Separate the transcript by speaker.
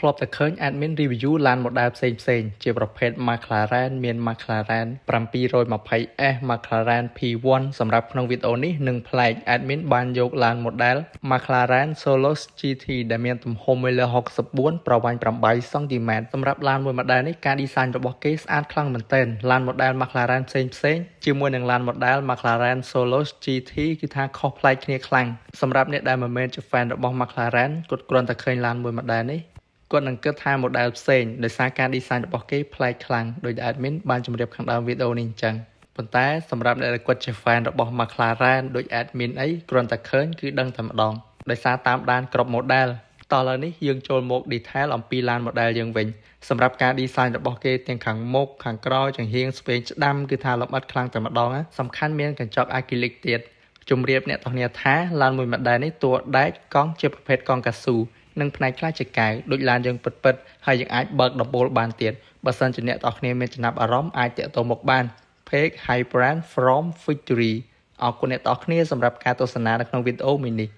Speaker 1: ធ្លាប់តែឃើញ admin review ឡាន model ផ្សេងៗជាប្រភេទ McLaren មាន McLaren 720S McLaren P1 សម្រាប់ក្នុងវីដេអូនេះនឹងប្លែក admin បានយកឡាន model McLaren Solos GT ដែលមានទំហំ 1.64 ប្រវែង 8 សង់ទីម៉ែត្រសម្រាប់ឡានមួយ model នេះការ design របស់គេស្អាតខ្លាំងមែនទែនឡាន model McLaren ផ្សេងៗជាមួយនឹងឡាន model McLaren Solos GT គឺថាខុសប្លែកគ្នាខ្លាំងសម្រាប់អ្នកដែលមិនមែនជា fan របស់ McLaren គាត់គ្រាន់តែឃើញឡានមួយ model នេះគាត់នឹងគិតថា model ផ្សេងដោយសារការ design របស់គេប្លែកខ្លាំងដោយ admin បានជម្រាបខាងដើមវីដេអូនេះអញ្ចឹងប៉ុន្តែសម្រាប់អ្នកដែលគាត់ជា fan របស់ McLaren ដោយ admin អីគ្រាន់តែឃើញគឺដឹងតែម្ដងដោយសារតាមដានគ្រប់ model តោះឥឡូវនេះយើងចូលមក detail អំពីឡាន model យើងវិញសម្រាប់ការ design របស់គេទាំងខាងមុខខាងក្រោយចំហៀងស្វែងស្ដាំគឺថាលម្អិតខ្លាំងតែម្ដងសំខាន់មានកញ្ចក់ acrylic ទៀតជំរាបអ្នកទាំងគ្នាថាឡានមួយ model នេះតួដែកកង់ជាប្រភេទកង់កៅស៊ូនិងផ្នែកខ្លះជាកែវដូចឡានយើងពិតៗហើយយើងអាចបើកដំបូលបានទៀតបើសិនជាអ្នកទាំងគ្នាមានចំណាប់អារម្មណ៍អាចតាក់ទងមកបាន Page High Brand from Victory អរគុណអ្នកទាំងគ្នាសម្រាប់ការទស្សនានៅក្នុងវីដេអូមួយនេះ